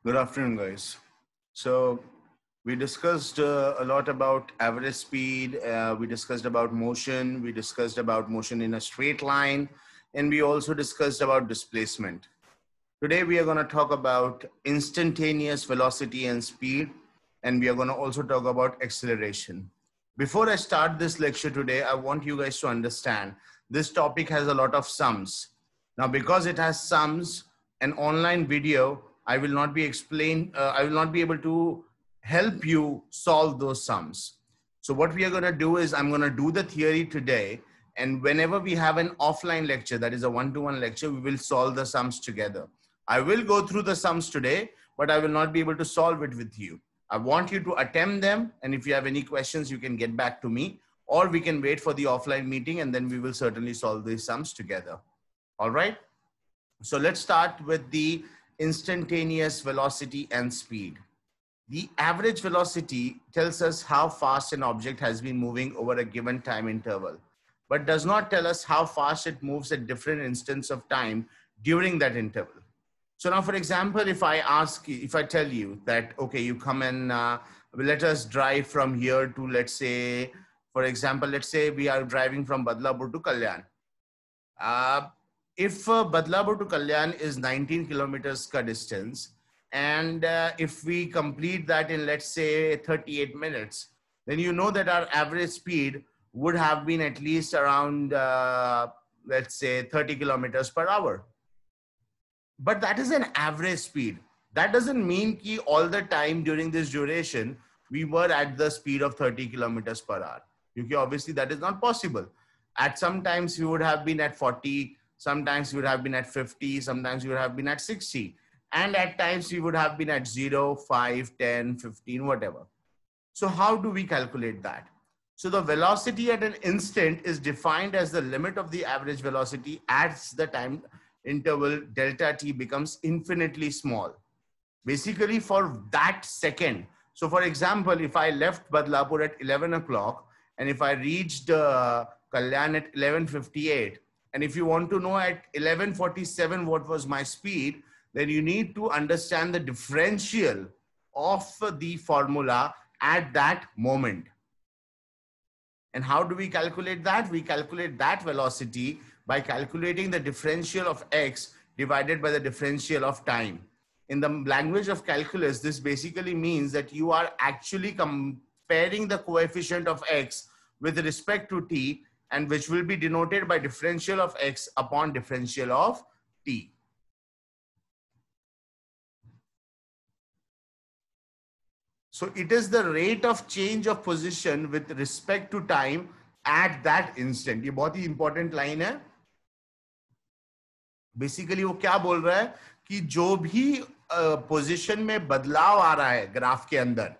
Good afternoon, guys. So we discussed a lot about average speed. We discussed about motion. We discussed about motion in a straight line, and we also discussed about displacement. Today we are going to talk about instantaneous velocity and speed, and we are going to also talk about acceleration. Before I start this lecture today, I want you guys to understand this topic has a lot of sums. Now, because it has sums, an online video, I will not be I will not be able to help you solve those sums. So what we are going to do is I'm going to do the theory today, and whenever we have an offline lecture, that is a one-to-one lecture, we will solve the sums together. I will go through the sums today, but I will not be able to solve it with you. I want you to attempt them, and if you have any questions, you can get back to me, or we can wait for the offline meeting, and then we will certainly solve these sums together. All right? So let's start with the instantaneous velocity and speed. The average velocity tells us how fast an object has been moving over a given time interval, but does not tell us how fast it moves at different instants of time during that interval. So now, for example, if I tell you that, okay, you come and let us drive from here to, let's say, for example, let's say we are driving from Badlapur to Kalyan. If Badlapur to Kalyan is 19 kilometers ka distance, and if we complete that in, let's say, 38 minutes, then you know that our average speed would have been at least around, let's say, 30 kilometers per hour. But that is an average speed. That doesn't mean that all the time during this duration, we were at the speed of 30 kilometers per hour. Because obviously that is not possible. At some times we would have been at 40, sometimes we would have been at 50, sometimes we would have been at 60. And at times we would have been at 0, 5, 10, 15, whatever. So how do we calculate that? So the velocity at an instant is defined as the limit of the average velocity as the time interval delta t becomes infinitely small. Basically for that second. So for example, if I left Badlapur at 11 o'clock and if I reached Kalyan at 11:58, and if you want to know at 11:47 what was my speed, then you need to understand the differential of the formula at that moment. And how do we calculate that? We calculate that velocity by calculating the differential of x divided by the differential of time. In the language of calculus, this basically means that you are actually comparing the coefficient of x with respect to t, and which will be denoted by differential of x upon differential of t. So it is the rate of change of position with respect to time at that instant. ये बहुत ही important line है. Basically वो क्या बोल रहा है कि जो भी पोजीशन में बदलाव आ रहा है ग्राफ के अंदर,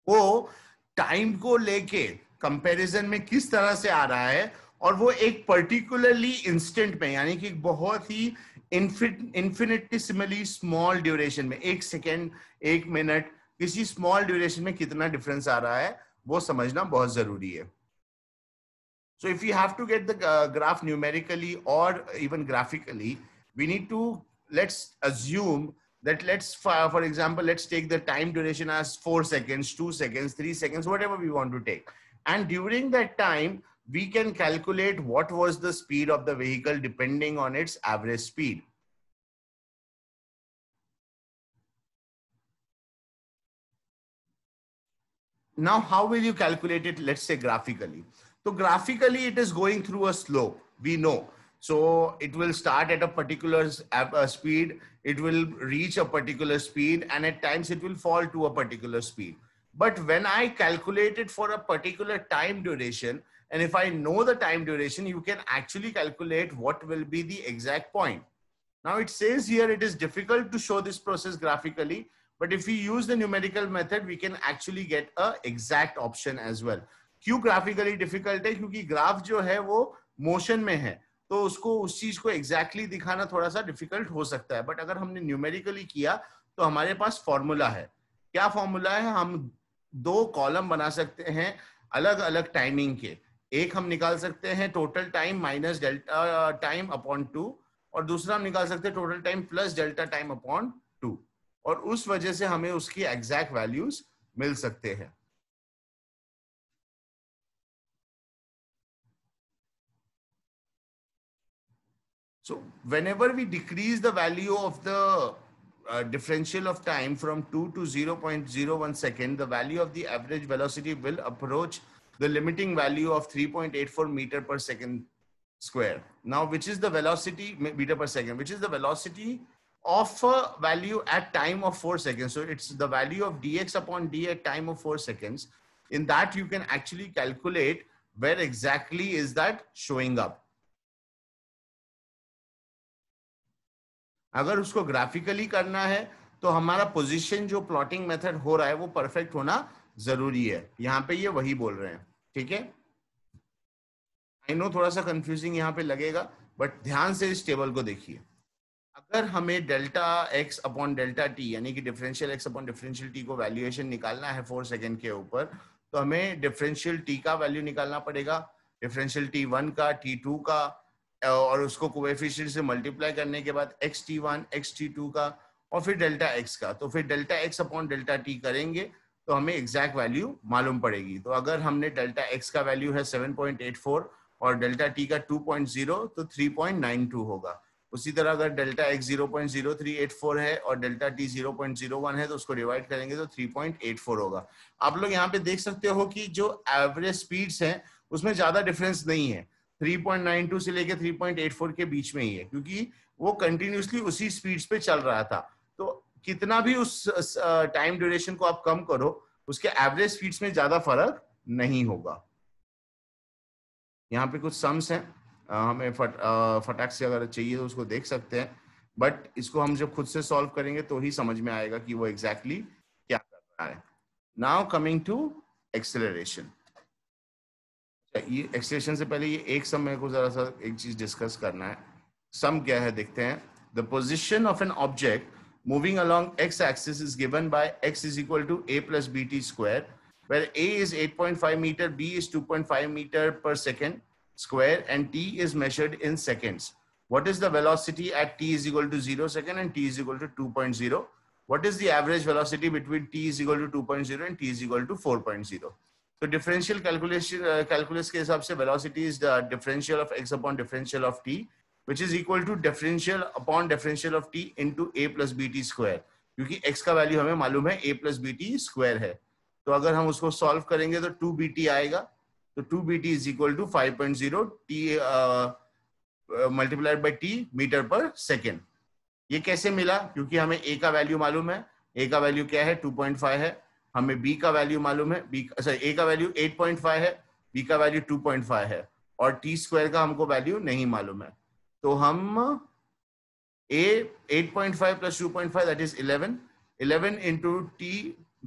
वो टाइम को लेके कंपैरिजन में किस तरह से आ रहा है, और वो एक पर्टिकुलरली इंस्टेंट में, यानी कि बहुत ही इन्फिनिटेसिमली स्मॉल ड्यूरेशन में, 1 सेकेंड, 1 मिनट, किसी स्मॉल ड्यूरेशन में कितना डिफरेंस आ रहा है वो समझना बहुत जरूरी है. So if you have to get the graph numerically or even graphically, we need to, let's assume that for example, let's take the time duration as 4 seconds, 2 seconds, 3 seconds, whatever we want to take. And during that time, we can calculate what was the speed of the vehicle depending on its average speed. Now, how will you calculate it? Let's say graphically. So graphically, it is going through a slope. We know. So it will start at a particular speed. It will reach a particular speed, and at times it will fall to a particular speed. But when I calculate it for a particular time duration, and if I know the time duration, you can actually calculate what will be the exact point. Now it says here it is difficult to show this process graphically, but if we use the numerical method, we can actually get a exact option as well. क्यों graphically difficult है? क्योंकि graph जो है वो motion में है, तो उसको उस चीज को exactly दिखाना थोड़ा सा difficult हो सकता है. बट अगर हमने न्यूमेरिकली किया तो हमारे पास फॉर्मूला है. क्या फॉर्मूला है? हम 2 कॉलम बना सकते हैं अलग अलग टाइमिंग के. एक हम निकाल सकते हैं total time minus delta time upon 2, और दूसरा हम निकाल सकते हैं total time plus delta time upon 2. और उस वजह से हमें उसकी एग्जैक्ट वैल्यूज मिल सकते हैं. So whenever we decrease the value of the differential of time from 2 to 0.01 second, the value of the average velocity will approach the limiting value of 3.84 meter per second square. Now, which is the velocity meter per second, which is the velocity of a value at time of 4 seconds. So it's the value of dx upon d at time of 4 seconds. In that, you can actually calculate where exactly is that showing up. अगर उसको graphically करना है तो हमारा position जो plotting method हो रहा है वो परफेक्ट होना जरूरी है. यहाँ पे ये वही बोल रहे हैं. ठीक है, आई नो थोड़ा सा कंफ्यूजिंग यहाँ पे लगेगा, बट ध्यान से इस टेबल को देखिए. अगर हमें delta X upon delta T यानी कि differential x upon differential T को वैल्यूएशन निकालना है 4 सेकंड के ऊपर, तो हमें डिफरेंशियल टी का वैल्यू निकालना पड़ेगा, डिफरेंशियल टी वन का, टी टू का, और उसको कोएफिशिएंट से मल्टीप्लाई करने के बाद X T one, X T two का, और फिर डेल्टा एक्स का. तो फिर delta X upon delta T करेंगे तो हमें एग्जैक्ट वैल्यू मालूम पड़ेगी. तो अगर हमने डेल्टा एक्स का वैल्यू है 7.84 और डेल्टा टी का 2.0 तो 3.92 होगा. उसी तरह अगर डेल्टा एक्स 0.0384 है और डेल्टा टी 0.01 है तो उसको डिवाइड करेंगे तो 3.84 होगा. आप लोग यहाँ पे देख सकते हो कि जो एवरेज स्पीड्स हैं उसमें ज्यादा डिफरेंस नहीं है. 3.92 से लेके 3.84 के बीच में ही है, क्योंकि वो कंटिन्यूसली उसी स्पीड्स पे चल रहा था. तो कितना भी उस टाइम ड्यूरेशन को आप कम करो, उसके एवरेज स्पीड्स में ज्यादा फर्क नहीं होगा. यहाँ पे कुछ सम्स हैं, हमें फटाक से अगर चाहिए तो उसको देख सकते हैं, बट इसको हम जब खुद से सॉल्व करेंगे तो ही समझ में आएगा कि वो एग्जैक्टली क्या कर रहा है. Now coming to acceleration. ये एक्सेलरेशन से पहले ये एक सम मेरे को जरा सा एक चीज डिस्कस करना है. सम क्या है देखते हैं. The position of an object moving along x-axis is given by x is equal to a plus bt square, where a is 8.5 meter, b is 2.5 meter per second square, and t is measured in seconds. What is the velocity at t is equal to 0 second and t is equal to 2.0? What is the average velocity between t is equal to 2.0 and t is equal to 4.0? So differential calculus के हिसाब से velocity is the differential of x upon differential of t, which is equal to differential upon differential of t into a plus bt square. क्योंकि x का value हमें मालूम है a plus bt square है. तो अगर हम उसको सॉल्व करेंगे तो 2bt आएगा. तो 2bt is equal to 5.0 t multiplied by t metre पर सेकेंड. ये कैसे मिला? क्योंकि हमें a का वैल्यू मालूम है. a का वैल्यू क्या है? 2.5 है. हमें b का वैल्यू मालूम है, a का वैल्यू 8.5 है, b का वैल्यू 2.5 है, और t स्क्वायर का हमको वैल्यू नहीं मालूम है. तो हम a 8.5 plus 2.5 that is 11 into t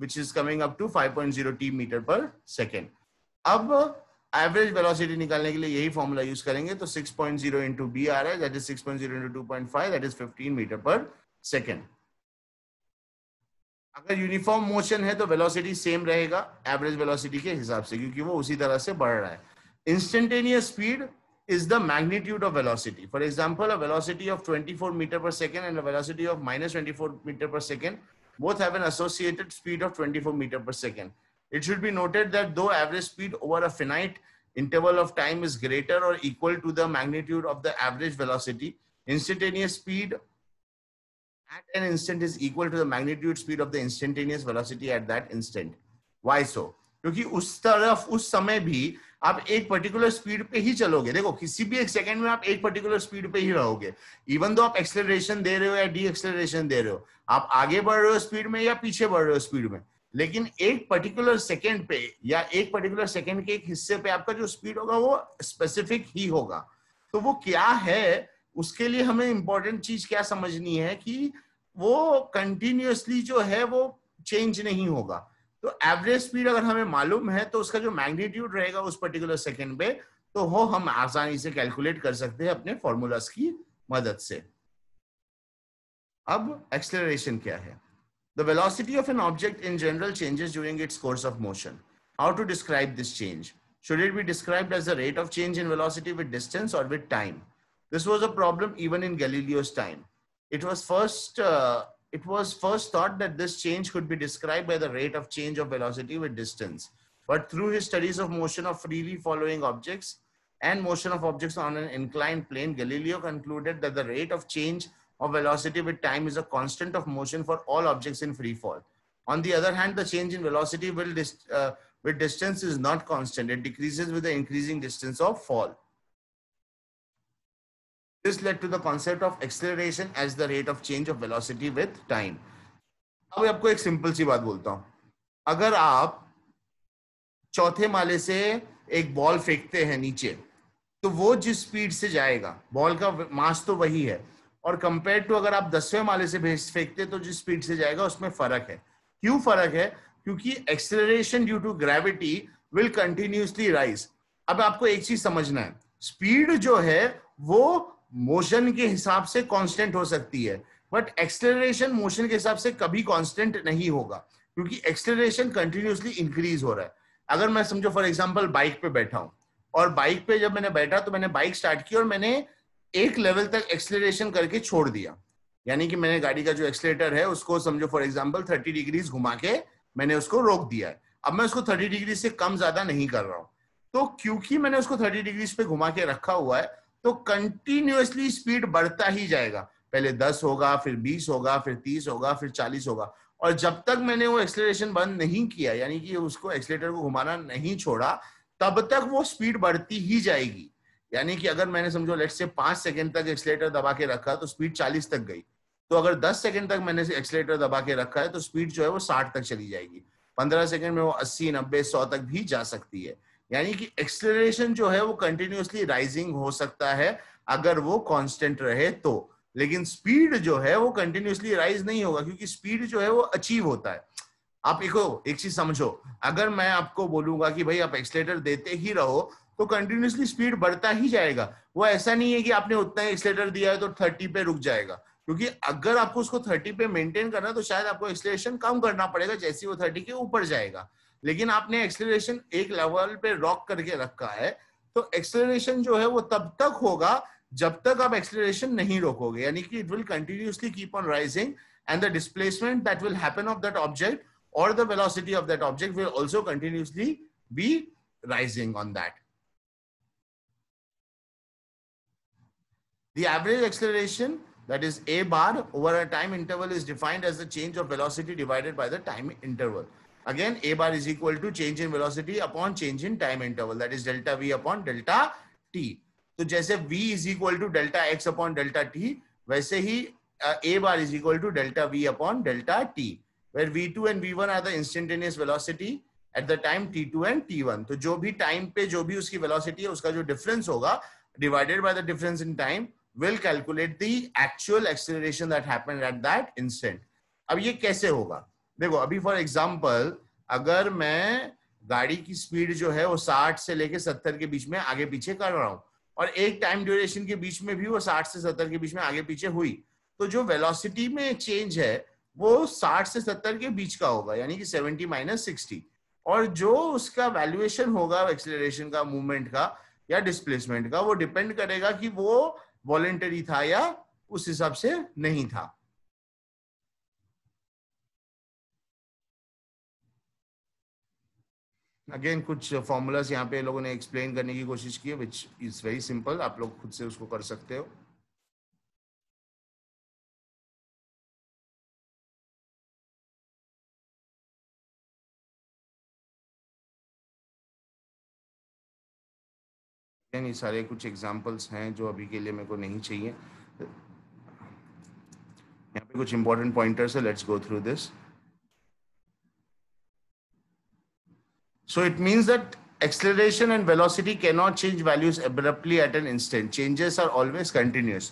which is coming up to 5.0 t meter per second. अब एवरेज वेलोसिटी निकालने के लिए यही फॉर्मूला यूज करेंगे. तो 6.0 into b आ रहा है, that is 6.0 into 2.5 that is 15 metre पर सेकेंड. अगर यूनिफॉर्म मोशन है तो वेलोसिटी सेम रहेगा एवरेज वेलोसिटी के हिसाब से, क्योंकि वो उसी तरह से बढ़ रहा है. Instantaneous speed is the magnitude of velocity. For example, a velocity of 24 meter per second and a velocity of minus 24 meter per second both have an associated speed of 24 meter per second. It should be noted that though average speed over a finite interval of time is greater or equal to the magnitude of the average velocity, instantaneous speed at an instant is equal to the magnitude speed of the instantaneous velocity at that instant. Why so? क्योंकि उस तरफ उस समय भी आप एक particular speed पे ही चलोगे. देखो किसी भी एक सेकंड में आप एक पर्टिकुलर स्पीड पे ही रहोगे, इवन दो आप एक्सेलरेशन दे रहे हो या डी एक्सेलरेशन दे रहे हो, आप आगे बढ़ रहे हो स्पीड में या पीछे बढ़ रहे हो स्पीड में, लेकिन एक पर्टिकुलर सेकंड पे या एक पर्टिकुलर सेकंड के एक हिस्से पे आपका जो स्पीड होगा वो स्पेसिफिक ही होगा. तो वो क्या है, उसके लिए हमें इंपॉर्टेंट चीज क्या समझनी है कि वो कंटिन्यूअसली जो है वो चेंज नहीं होगा. तो एवरेज स्पीड अगर हमें मालूम है तो उसका जो मैग्नीट्यूड रहेगा उस पर्टिकुलर सेकंड पे, तो वो हम आसानी से कैलकुलेट कर सकते हैं अपने फॉर्मूलास की मदद से. अब एक्सेलरेशन क्या है? The velocity of an object in general changes during its course of motion. How to describe this change? Should it be described as the rate of change in velocity with distance or with time? This was a problem even in Galileo's time. It was first it was first thought that this change could be described by the rate of change of velocity with distance. But through his studies of motion of freely following objects and motion of objects on an inclined plane, Galileo concluded that the rate of change of velocity with time is a constant of motion for all objects in free fall. On the other hand, the change in velocity with distance is not constant. It decreases with the increasing distance of fall. This led to the concept of acceleration as the rate of change of velocity with time. अब आपको एक simple सी बात बोलता हूं, अगर आप चौथे माले से एक बॉल फेंकते हैं नीचे, तो वो जिस स्पीड से जाएगा, बॉल का मास तो वही है, और कंपेयर टू अगर आप 10वें माले से फेंकते तो जिस स्पीड से जाएगा उसमें फर्क है. क्यों फर्क है? क्योंकि acceleration due to gravity will continuously rise. अब आपको एक चीज समझना है, स्पीड जो है वो मोशन के हिसाब से कांस्टेंट हो सकती है, बट एक्सेलरेशन मोशन के हिसाब से कभी कांस्टेंट नहीं होगा, क्योंकि एक्सेलरेशन कंटिन्यूसली इंक्रीज हो रहा है. अगर मैं समझो फॉर एग्जांपल बाइक पे बैठा हूं, और बाइक पे जब मैंने बैठा तो मैंने बाइक स्टार्ट की और मैंने एक लेवल तक एक्सेलरेशन करके छोड़ दिया, यानी कि मैंने गाड़ी का जो एक्सेलेटर है उसको समझो फॉर एग्जांपल 30 डिग्रीज घुमा के मैंने उसको रोक दिया है. अब मैं उसको 30 डिग्री से कम ज्यादा नहीं कर रहा हूं, तो क्योंकि मैंने उसको 30 डिग्री पे घुमा के रखा हुआ है, तो कंटिन्यूअसली स्पीड बढ़ता ही जाएगा. पहले 10 होगा, फिर 20 होगा, फिर 30 होगा, फिर 40 होगा, और जब तक मैंने वो एक्सेलरेशन बंद नहीं किया, यानी कि उसको एक्सेलेटर को घुमाना नहीं छोड़ा, तब तक वो स्पीड बढ़ती ही जाएगी. यानी कि अगर मैंने समझो लेट्स से 5 सेकंड तक एक्सेलेटर दबा के रखा तो स्पीड 40 तक गई, तो अगर 10 सेकंड तक मैंने एक्सेलेटर दबा के रखा है तो स्पीड जो है वो 60 तक चली जाएगी. 15 सेकंड में वो 80, 90, 100 तक भी जा सकती है. यानी कि एक्सेलरेशन जो है वो कंटिन्यूअसली राइजिंग हो सकता है अगर वो कांस्टेंट रहे तो, लेकिन स्पीड जो है वो कंटिन्यूअसली राइज नहीं होगा, क्योंकि स्पीड जो है वो अचीव होता है. आप एक चीज समझो, अगर मैं आपको बोलूंगा कि भाई आप एक्सेलेटर देते ही रहो तो कंटिन्यूअसली स्पीड बढ़ता ही जाएगा. वो ऐसा नहीं है कि आपने उतना ही एक्सेलेटर दिया है तो 30 पे रुक जाएगा, क्योंकि अगर आपको उसको 30 पे मेंटेन करना है तो शायद आपको एक्सेलरेशन कम करना पड़ेगा जैसे वो 30 के ऊपर जाएगा. लेकिन आपने एक्सेलरेशन एक लेवल पे रॉक करके रखा है, तो एक्सेलरेशन जो है वो तब तक होगा जब तक आप एक्सेलरेशन नहीं रोकोगे, यानी कि it will continuously keep on rising, and the displacement that will happen of that object और the velocity of that object will also continuously be rising on that. The average acceleration, that is a bar, over a time interval is defined as the change of velocity divided by the time interval. Again, a bar is equal to change in velocity upon change in time interval, that is delta v upon delta t. तो जैसे v is equal to delta x upon delta t, वैसे ही a bar is equal to delta v upon delta t, where v2 and v1 are the instantaneous velocity at the time t2 and t1. तो जो भी time पे जो भी उसकी velocity है उसका जो डिफरेंस होगा divided by the difference in time will calculate the actual acceleration that happened at that instant. अब ये कैसे होगा? देखो, अभी फॉर एग्जांपल अगर मैं गाड़ी की स्पीड जो है वो 60 से लेके 70 के बीच में आगे पीछे कर रहा हूं, और एक टाइम ड्यूरेशन के बीच में भी वो 60 से 70 के बीच में आगे पीछे हुई, तो जो वेलोसिटी में चेंज है वो 60 से 70 के बीच का होगा, यानी कि 70 - 60. और जो उसका वैल्यूएशन होगा एक्सेलरेशन का, मूवमेंट का या डिस्प्लेसमेंट का, वो डिपेंड करेगा कि वो वॉलेंटरी था या उस हिसाब से नहीं था. अगेन कुछ फॉर्मूलाज यहाँ पे लोगों ने एक्सप्लेन करने की कोशिश की है, विच इज वेरी सिंपल, आप लोग खुद से उसको कर सकते हो. ये सारे कुछ एग्जांपल्स हैं जो अभी के लिए मेरे को नहीं चाहिए. यहाँ पे कुछ इंपॉर्टेंट पॉइंटर्स है, let's go through this. So it means that acceleration and velocity cannot change values abruptly at an instant. Changes are always continuous.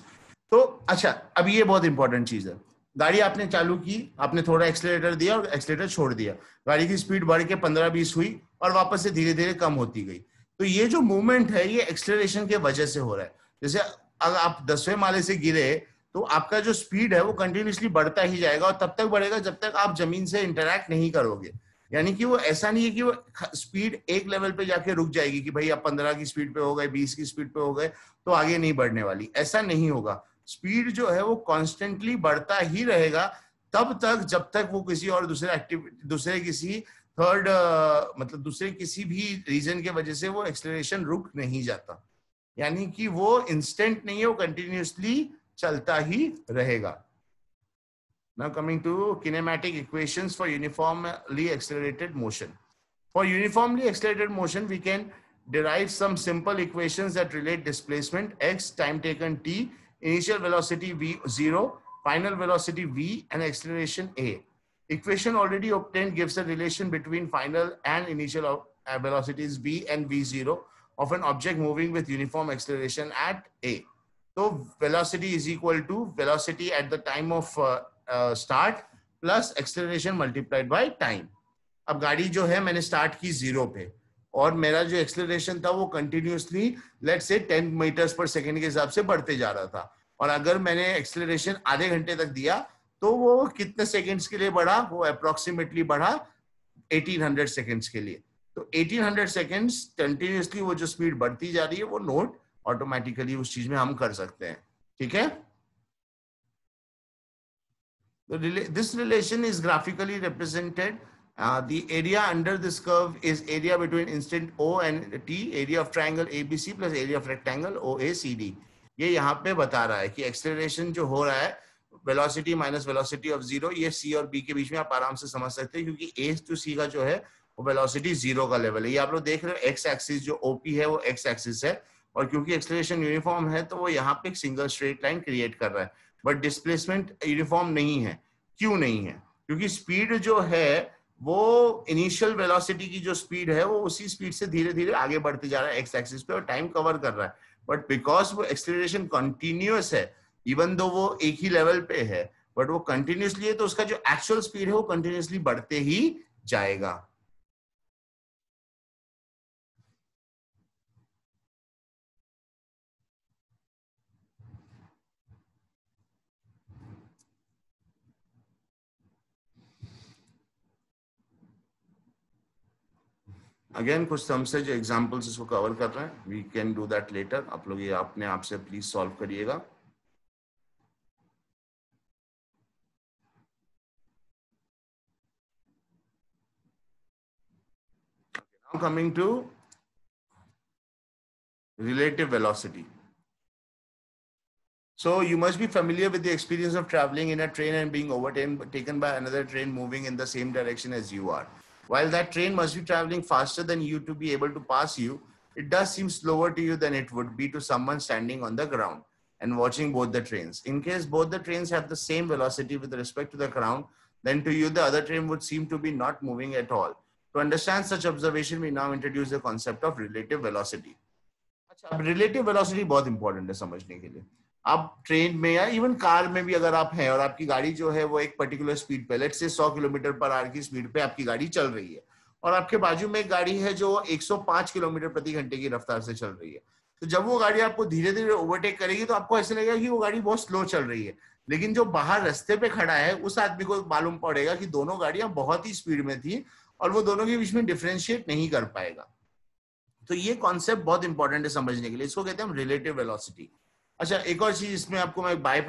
तो अच्छा, अब ये बहुत इंपॉर्टेंट चीज है. गाड़ी आपने चालू की, आपने थोड़ा एक्सेलरेटर दिया और एक्सेलरेटर छोड़ दिया, गाड़ी की स्पीड बढ़ के 15-20 हुई और वापस से धीरे धीरे कम होती गई. तो ये जो मूवमेंट है ये एक्सेलरेशन के वजह से हो रहा है. जैसे अगर आप 10वें माले से गिरे तो आपका जो स्पीड है वो कंटिन्यूसली बढ़ता ही जाएगा, और तब तक बढ़ेगा जब तक आप जमीन से इंटरैक्ट नहीं करोगे. यानी कि वो ऐसा नहीं है कि वो स्पीड एक लेवल पे जाके रुक जाएगी कि भाई आप 15 की स्पीड पे हो गए, 20 की स्पीड पे हो गए तो आगे नहीं बढ़ने वाली. ऐसा नहीं होगा. स्पीड जो है वो कॉन्स्टेंटली बढ़ता ही रहेगा तब तक जब तक वो किसी और दूसरे किसी थर्ड मतलब दूसरे किसी भी रीजन के वजह से वो एक्सेलरेशन रुक नहीं जाता, यानी कि वो इंस्टेंट नहीं है, वो कंटिन्यूअसली चलता ही रहेगा. Now coming to kinematic equations for uniformly accelerated motion. For uniformly accelerated motion, we can derive some simple equations that relate displacement x, time taken t, initial velocity v0, final velocity v, and acceleration a. Equation already obtained gives a relation between final and initial velocities v and v0 of an object moving with uniform acceleration at a. So velocity is equal to velocity at the time of start plus acceleration multiplied by time. अब गाड़ी जो है मैंने start की 0 पे और मेरा जो एक्सेलरेशन था वो कंटिन्यूअसली लेट्स से 10 मीटर्स पर सेकंड के हिसाब से बढ़ते जा रहा था, और अगर मैंने एक्सेलरेशन आधे घंटे तक दिया तो वो कितने सेकंड्स के लिए बढ़ा, वो अप्रोक्सीमेटली बढ़ा 1800 सेकंड्स के लिए. तो 1800 सेकंड्स कंटिन्यूअसली वो जो स्पीड बढ़ती जा रही है वो नोट ऑटोमेटिकली उस चीज में हम कर सकते हैं. ठीक है. This relation is graphically represented. The area under this curve is area between instant O and T, area of triangle ABC plus area of rectangle OACD. ये यहाँ पे बता रहा है कि एक्सेलरेशन जो हो रहा है वेलोसिटी माइनस वेलोसिटी ऑफ 0, ये C और B के बीच में आप आराम से समझ सकते हैं, क्योंकि A to C का जो है वो वेलोसिटी 0 का लेवल है. ये आप लोग देख रहे हो एक्स एक्सिस जो OP है वो एक्स एक्सिस है, और क्योंकि एक्सेलरेशन यूनिफॉर्म है तो वो यहाँ पे एक सिंगल स्ट्रेट लाइन क्रिएट कर रहा है, बट डिस्प्लेसमेंट यूनिफॉर्म नहीं है. क्यों नहीं है? क्योंकि स्पीड जो है वो इनिशियल वेलोसिटी की जो स्पीड है वो उसी स्पीड से धीरे धीरे आगे बढ़ते जा रहा है एक्स एक्सिस पे और टाइम कवर कर रहा है, बट बिकॉज वो एक्सेलरेशन कंटिन्यूअस है, इवन दो वो एक ही लेवल पे है बट वो कंटिन्यूअसली है, तो उसका जो एक्चुअल स्पीड है वो कंटिन्यूअसली बढ़ते ही जाएगा. अगेन कुछ सम से जो एग्जांपल्स इसको कवर कर रहे हैं, we can do that later. आप लोग ये अपने आप से प्लीज सॉल्व करिएगा. Now coming to relative velocity. So you must be familiar with the experience of traveling in a train and being overtaken by another train moving in the same direction as you are. While that train must be traveling faster than you to be able to pass you, it does seem slower to you than it would be to someone standing on the ground and watching both the trains. In case both the trains have the same velocity with respect to the ground, then to you the other train would seem to be not moving at all. To understand such observation, we now introduce the concept of relative velocity. अच्छा, अब relative velocity बहुत important है समझने के लिए. आप train में या इवन कार में भी अगर आप हैं और आपकी गाड़ी जो है वो एक पर्टिकुलर स्पीड पे, let's say 100 kilometre per hour की स्पीड पे आपकी गाड़ी चल रही है, और आपके बाजू में एक गाड़ी है जो 105 किलोमीटर प्रति घंटे की रफ्तार से चल रही है, तो जब वो गाड़ी आपको धीरे धीरे ओवरटेक करेगी तो आपको ऐसा लगेगा कि वो गाड़ी बहुत स्लो चल रही है, लेकिन जो बाहर रास्ते पे खड़ा है उस आदमी को मालूम पड़ेगा कि दोनों गाड़ियां बहुत ही स्पीड में थी और वो दोनों के बीच में डिफरेंशिएट नहीं कर पाएगा. तो ये कॉन्सेप्ट बहुत इंपॉर्टेंट है समझने के लिए, इसको कहते हैं हम रिलेटिव वेलोसिटी. अच्छा, एक और चीज इसमें आपको मैं बाय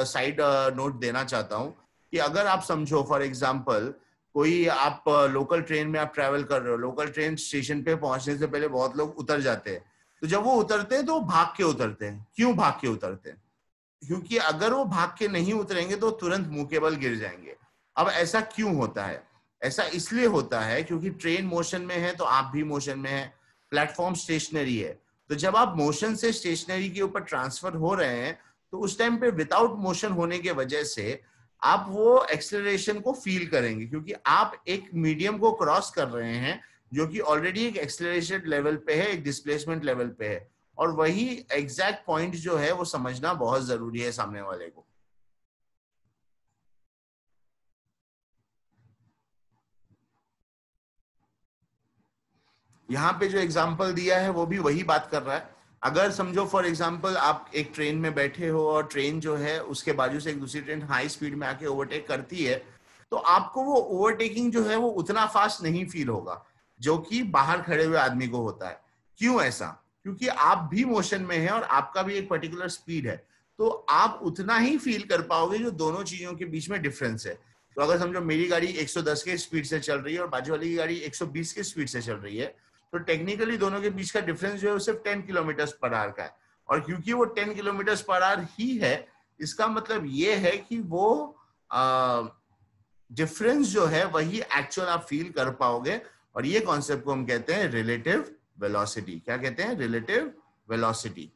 साइड नोट देना चाहता हूं कि अगर आप समझो फॉर एग्जांपल कोई आप लोकल ट्रेन में आप ट्रैवल कर रहे हो, लोकल ट्रेन स्टेशन पे पहुंचने से पहले बहुत लोग उतर जाते हैं, तो जब वो उतरते हैं तो वो भाग के उतरते हैं. क्यों भाग के उतरते हैं? क्योंकि अगर वो भाग के नहीं उतरेंगे तो तुरंत मुंह के बल गिर जाएंगे. अब ऐसा क्यों होता है? ऐसा इसलिए होता है क्योंकि ट्रेन मोशन में है तो आप भी मोशन में है, प्लेटफॉर्म स्टेशनरी है, तो जब आप मोशन से स्टेशनरी के ऊपर ट्रांसफर हो रहे हैं तो उस टाइम पे विदाउट मोशन होने के वजह से आप वो एक्सेलरेशन को फील करेंगे, क्योंकि आप एक मीडियम को क्रॉस कर रहे हैं जो कि ऑलरेडी एक एक्सेलरेशन लेवल पे है, एक डिस्प्लेसमेंट लेवल पे है, और वही एग्जैक्ट पॉइंट जो है वो समझना बहुत जरूरी है सामने वाले को. यहाँ पे जो एग्जाम्पल दिया है वो भी वही बात कर रहा है. अगर समझो फॉर एग्जाम्पल आप एक ट्रेन में बैठे हो और ट्रेन जो है उसके बाजू से एक दूसरी ट्रेन हाई स्पीड में आके ओवरटेक करती है, तो आपको वो ओवरटेकिंग जो है वो उतना फास्ट नहीं फील होगा जो कि बाहर खड़े हुए आदमी को होता है. क्यों ऐसा? क्योंकि आप भी मोशन में है और आपका भी एक पर्टिकुलर स्पीड है, तो आप उतना ही फील कर पाओगे जो दोनों चीजों के बीच में डिफरेंस है। तो अगर समझो मेरी गाड़ी 110 के स्पीड से चल रही है और बाजू वाली की गाड़ी 120 के स्पीड से चल रही है, तो टेक्निकली दोनों के बीच का डिफरेंस जो है वो सिर्फ 10 किलोमीटर पर आवर का है। और क्योंकि वो 10 किलोमीटर पर आवर ही है, इसका मतलब ये है कि वो डिफरेंस जो है वही एक्चुअल आप फील कर पाओगे। और ये कॉन्सेप्ट को हम कहते हैं रिलेटिव वेलोसिटी। क्या कहते हैं? Relative velocity.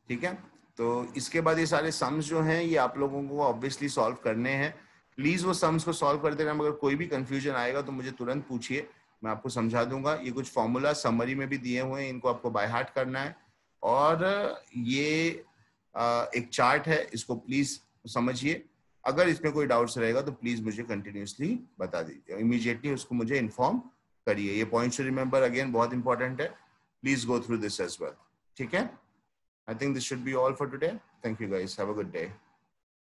ठीक है, तो इसके बाद ये सारे सम्स जो हैं ये आप लोगों को ऑब्वियसली सॉल्व करने हैं। प्लीज वो सम्स को सॉल्व कर देना, मगर कोई भी कंफ्यूजन आएगा तो मुझे तुरंत पूछिए, मैं आपको समझा दूंगा। ये कुछ फॉर्मूला समरी में भी दिए हुए हैं, इनको आपको बाय हार्ट करना है। और ये एक चार्ट है, इसको प्लीज समझिए। अगर इसमें कोई डाउट्स रहेगा तो प्लीज मुझे कंटिन्यूसली बता दीजिए, इमीडिएटली उसको मुझे इन्फॉर्म करिए। ये पॉइंट्स टू रिमेंबर अगेन बहुत इंपॉर्टेंट है, please go through this as well. ठीक है, I think this should be all for today. Thank you guys. Have a good day.